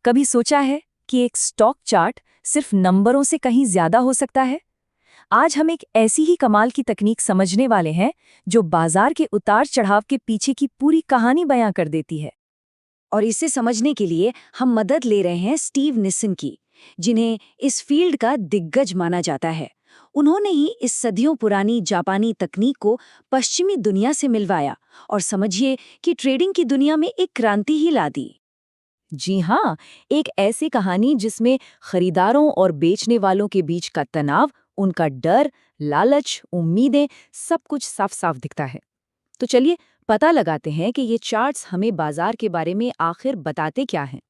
कभी सोचा है कि एक स्टॉक चार्ट सिर्फ नंबरों से कहीं ज्यादा हो सकता है? आज हम एक ऐसी ही कमाल की तकनीक समझने वाले हैं जो बाजार के उतार चढ़ाव के पीछे की पूरी कहानी बयां कर देती है। और इसे समझने के लिए हम मदद ले रहे हैं स्टीव निसन की, जिन्हें इस फील्ड का दिग्गज माना जाता है। उन्होंने ही इस सदियों पुरानी जापानी तकनीक को पश्चिमी दुनिया से मिलवाया और समझिए कि ट्रेडिंग की दुनिया में एक क्रांति ही ला दी। जी हाँ, एक ऐसी कहानी जिसमें खरीदारों और बेचने वालों के बीच का तनाव, उनका डर, लालच, उम्मीदें, सब कुछ साफ साफ दिखता है। तो चलिए पता लगाते हैं कि ये चार्ट्स हमें बाजार के बारे में आखिर बताते क्या हैं।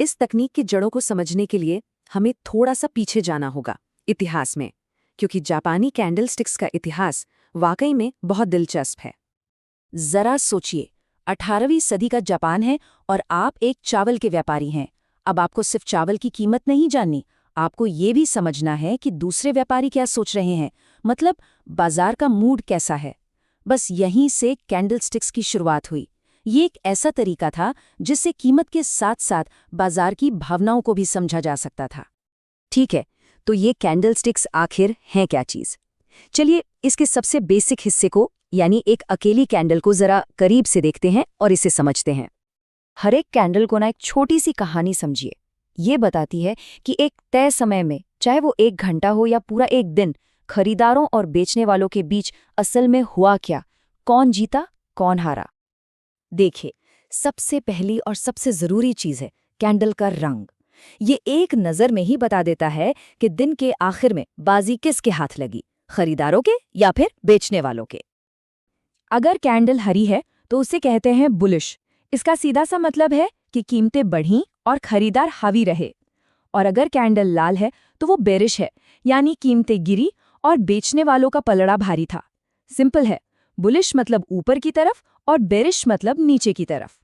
इस तकनीक की जड़ों को समझने के लिए हमें थोड़ा सा पीछे जाना होगा, इतिहास में, क्योंकि जापानी कैंडलस्टिक्स का इतिहास वाकई में बहुत दिलचस्प है। जरा सोचिए, 18वीं सदी का जापान है और आप एक चावल के व्यापारी हैं। अब आपको सिर्फ चावल की कीमत नहीं जाननी, आपको ये भी समझना है कि दूसरे व्यापारी क्या सोच रहे हैं, मतलब बाजार का मूड कैसा है। बस यहीं से कैंडलस्टिक्स की शुरुआत हुई। ये एक ऐसा तरीका था जिससे कीमत के साथ साथ बाजार की भावनाओं को भी समझा जा सकता था। ठीक है, तो ये कैंडलस्टिक्स आखिर हैं क्या चीज़? चलिए इसके सबसे बेसिक हिस्से को, यानी एक अकेली कैंडल को जरा करीब से देखते हैं और इसे समझते हैं। हर एक कैंडल को ना एक छोटी सी कहानी समझिए। ये बताती है कि एक तय समय में, चाहे वो 1 घंटा हो या पूरा एक दिन, खरीदारों और बेचने वालों के बीच असल में हुआ क्या, कौन जीता, कौन हारा। देखिए, सबसे पहली और सबसे जरूरी चीज है कैंडल का रंग। ये एक नजर में ही बता देता है कि दिन के आखिर में बाजी किसके हाथ लगी, खरीदारों के या फिर बेचने वालों के। अगर कैंडल हरी है तो उसे कहते हैं बुलिश। इसका सीधा सा मतलब है कि कीमतें बढ़ीं और खरीदार हावी रहे। और अगर कैंडल लाल है तो वो बेरिश है, यानी कीमतें गिरी और बेचने वालों का पलड़ा भारी था। सिंपल है, बुलिश मतलब ऊपर की तरफ और बेरिश मतलब नीचे की तरफ।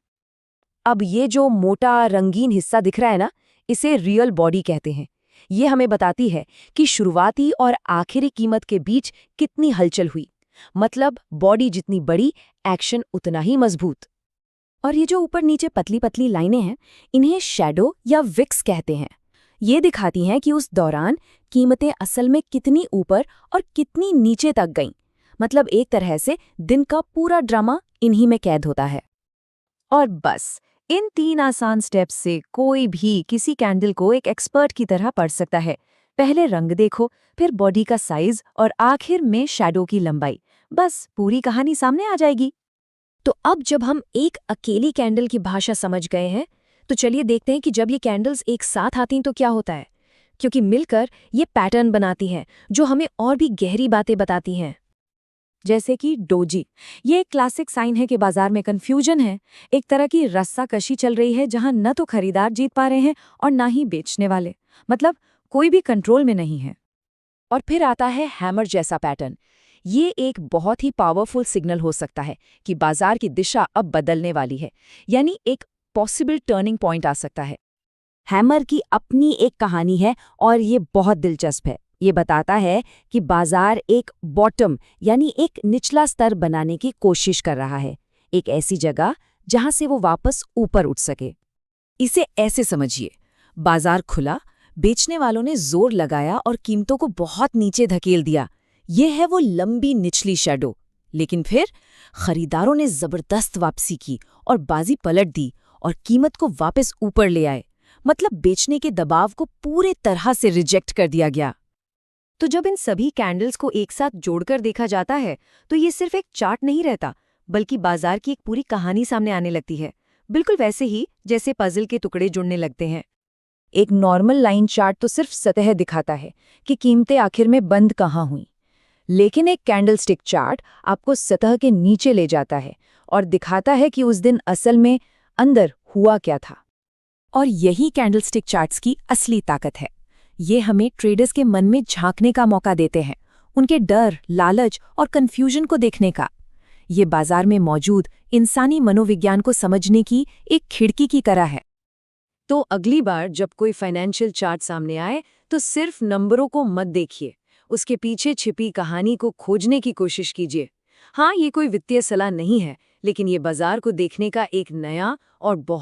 अब ये जो मोटा रंगीन हिस्सा दिख रहा है ना, इसे रियल बॉडी कहते हैं। ये हमें बताती है कि शुरुआती और आखिरी कीमत के बीच कितनी हलचल हुई। मतलब बॉडी जितनी बड़ी, एक्शन उतना ही मजबूत। और ये जो ऊपर नीचे पतली पतली लाइनें हैं, इन्हें शैडो या विक्स कहते हैं। ये दिखाती हैं कि उस दौरान कीमतें असल में कितनी ऊपर और कितनी नीचे तक गईं। मतलब एक तरह से दिन का पूरा ड्रामा इन्हीं में कैद होता है। और बस इन 3 आसान स्टेप्स से कोई भी किसी कैंडल को एक एक्सपर्ट की तरह पढ़ सकता है। पहले रंग देखो, फिर बॉडी का साइज और आखिर में शैडो की लंबाई। बस पूरी कहानी सामने आ जाएगी। तो अब जब हम एक अकेली कैंडल की भाषा समझ गए हैं, तो चलिए देखते हैं कि जब ये कैंडल्स एक साथ आती तो क्या होता है। क्योंकि मिलकर ये पैटर्न बनाती हैं जो हमें और भी गहरी बातें बताती हैं। जैसे कि डोजी, ये एक क्लासिक साइन है कि बाजार में कंफ्यूजन है। एक तरह की रस्साकशी चल रही है जहां न तो खरीदार जीत पा रहे हैं और ना ही बेचने वाले। मतलब कोई भी कंट्रोल में नहीं है। और फिर आता है हैमर जैसा पैटर्न। ये एक बहुत ही पावरफुल सिग्नल हो सकता है कि बाजार की दिशा अब बदलने वाली है, यानी एक पॉसिबल टर्निंग पॉइंट आ सकता है। हैमर की अपनी एक कहानी है और ये बहुत दिलचस्प है। ये बताता है कि बाजार एक बॉटम, यानी एक निचला स्तर बनाने की कोशिश कर रहा है, एक ऐसी जगह जहां से वो वापस ऊपर उठ सके। इसे ऐसे समझिए, बाजार खुला, बेचने वालों ने जोर लगाया और कीमतों को बहुत नीचे धकेल दिया। ये है वो लंबी निचली शैडो। लेकिन फिर खरीदारों ने जबरदस्त वापसी की और बाजी पलट दी और कीमत को वापस ऊपर ले आए। मतलब बेचने के दबाव को पूरे तरह से रिजेक्ट कर दिया गया। तो जब इन सभी कैंडल्स को एक साथ जोड़कर देखा जाता है तो ये सिर्फ एक चार्ट नहीं रहता, बल्कि बाजार की एक पूरी कहानी सामने आने लगती है। बिल्कुल वैसे ही जैसे पजल के टुकड़े जुड़ने लगते हैं। एक नॉर्मल लाइन चार्ट तो सिर्फ सतह दिखाता है कि कीमतें आखिर में बंद कहाँ हुई, लेकिन एक कैंडलस्टिक चार्ट आपको सतह के नीचे ले जाता है और दिखाता है कि उस दिन असल में अंदर हुआ क्या था। और यही कैंडलस्टिक चार्ट्स की असली ताकत है। ये हमें ट्रेडर्स के मन में झांकने का मौका देते हैं, उनके डर, लालच और कंफ्यूजन को देखने का। ये बाजार में मौजूद इंसानी मनोविज्ञान को समझने की एक खिड़की की तरह है। तो अगली बार जब कोई फाइनेंशियल चार्ट सामने आए तो सिर्फ नंबरों को मत देखिए, उसके पीछे छिपी कहानी को खोजने की कोशिश कीजिए। हाँ, ये कोई वित्तीय सलाह नहीं है, लेकिन ये बाजार को देखने का एक नया और बहुत